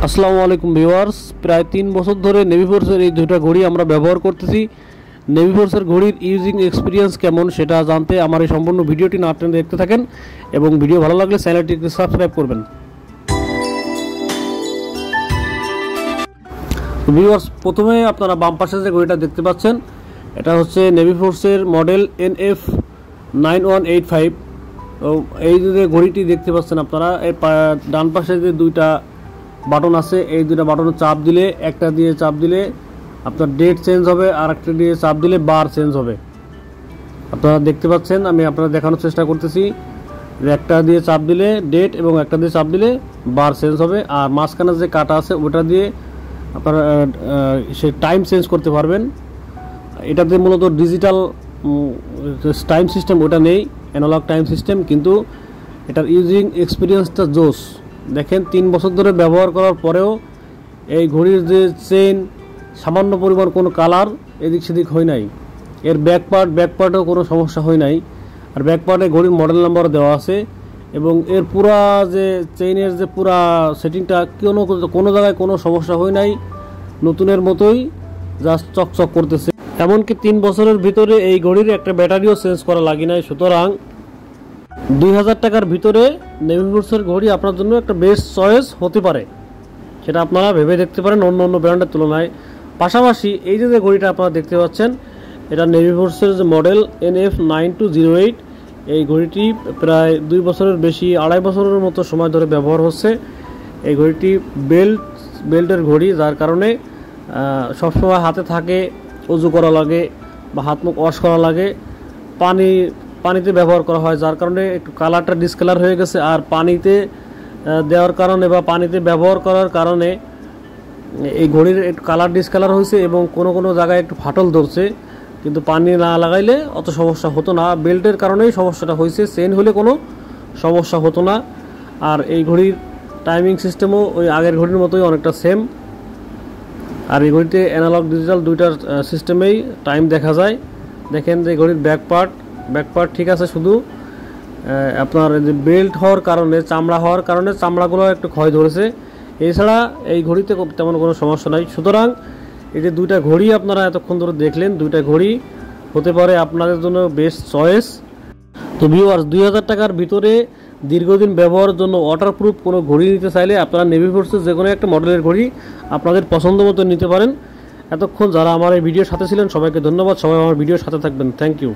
আসসালামু আলাইকুম ভিউয়ার্স, প্রায় 3 বছর ধরে নেভি ফোর্সের এই দুইটা ঘড়ি আমরা ব্যবহার করতেছি। নেভি ফোর্সের ঘড়ির ইউজিং এক্সপিরিয়েন্স কেমন সেটা জানতে আমার এই সম্পূর্ণ ভিডিওটি না টেনে দেখতে থাকেন এবং ভিডিও ভালো লাগলে চ্যানেলটিকে সাবস্ক্রাইব করবেন। ভিউয়ার্স, প্রথমে আপনারা বাম পাশে যে ঘড়িটা দেখতে পাচ্ছেন এটা হচ্ছে নেভি ফোর্সের মডেল NF9185। এই যে ঘড়িটি দেখতে পাচ্ছেন আপনারা, এই ডান পাশে যে দুইটা বাটন আছে, এই দুটো বাটনে চাপ দিলে, একটা দিয়ে চাপ দিলে আপনার ডেট চেঞ্জ হবে, আর একটা দিয়ে চাপ দিলে বার চেঞ্জ হবে। আপনারা দেখতে পাচ্ছেন, আমি আপনারা দেখানোর চেষ্টা করতেছি যে একটা দিয়ে চাপ দিলে ডেট এবং একটা দিয়ে চাপ দিলে বার চেঞ্জ হবে, আর মাঝখানে যে কাটা আছে ওটা দিয়ে আপনারা সে টাইম চেঞ্জ করতে পারবেন। এটাতে মূলত ডিজিটাল টাইম সিস্টেম ওটা নেই, অ্যানালগ টাইম সিস্টেম, কিন্তু এটার ইউজিং এক্সপিরিয়েন্সটা জোস। দেখেন 3 বছর ধরে ব্যবহার করার পরেও এই ঘড়ির যে চেইন সামান্য পরিমাণ কোনো কালার এদিক সেদিক হয় নাই। এর ব্যাকপার্টেও কোনো সমস্যা হয় নাই, আর ব্যাকপার্টে ঘড়ির মডেল নাম্বার দেওয়া আছে এবং এর পুরা যে চেইনের যে পুরা সেটিংটা কোনো জায়গায় কোনো সমস্যা হয় নাই, নতুনের মতোই জাস্ট চকচক করতেছে। এমনকি 3 বছরের ভিতরে এই ঘড়ির একটা ব্যাটারিও চেঞ্জ করা লাগে নাই। সুতরাং 2000 টাকার ভিতরে নেভি ফোর্সের ঘড়ি আপনার জন্য একটা বেস্ট চয়েস হতে পারে, সেটা আপনারা ভেবে দেখতে পারেন অন্য ব্র্যান্ডের তুলনায়। পাশাপাশি এই যে ঘড়িটা আপনারা দেখতে পাচ্ছেন, এটা নেভি ফোর্সের যে মডেল NF9208। এই ঘড়িটি প্রায় 2 বছরের বেশি, 2.5 বছরের মতো সময় ধরে ব্যবহার হচ্ছে। এই ঘড়িটি বেল্টের ঘড়ি, যার কারণে সবসময় হাতে থাকে, উজু করা লাগে বা হাত মুখ ওয়াশ করা লাগে, পানিতে ব্যবহার করা হয়, যার কারণে একটু কালারটা ডিসকালার হয়ে গেছে। আর পানিতে দেওয়ার কারণে বা পানিতে ব্যবহার করার কারণে এই ঘড়ির একটু কালার ডিসকালার হয়েছে এবং কোনো জায়গায় একটু ফাটল ধরছে, কিন্তু পানি না লাগাইলে অত সমস্যা হতো না। বেল্টের কারণেই সমস্যাটা হয়েছে, চেইন হলে কোনো সমস্যা হতো না। আর এই ঘড়ির টাইমিং সিস্টেমও ওই আগের ঘড়ির মতোই অনেকটা সেম। আর এই ঘড়িতে অ্যানালগ ডিজিটাল দুইটার সিস্টেমেই টাইম দেখা যায়। দেখেন যে ঘড়ির ব্যাকপার্ট ঠিক আছে, শুধু আপনার যে বেল্ট হওয়ার কারণে, চামড়া হওয়ার কারণে চামড়াগুলো একটু ক্ষয় ধরেছে, এছাড়া এই ঘড়িতে তেমন কোনো সমস্যা নাই। সুতরাং এই যে দুইটা ঘড়ি আপনারা এতক্ষণ ধরে দেখলেন, দুইটা ঘড়ি হতে পারে আপনাদের জন্য বেস্ট চয়েস। তো ভিউয়ার্স, 2000 টাকার ভিতরে দীর্ঘদিন ব্যবহারের জন্য ওয়াটারপ্রুফ কোনো ঘড়ি নিতে চাইলে আপনারা নেভি ফোর্সের যে কোনো একটা মডেলের ঘড়ি আপনাদের পছন্দ মতো নিতে পারেন। এতক্ষণ যারা আমার এই ভিডিওর সাথে ছিলেন সবাইকে ধন্যবাদ। সবাই আমার ভিডিওর সাথে থাকবেন। Thank you.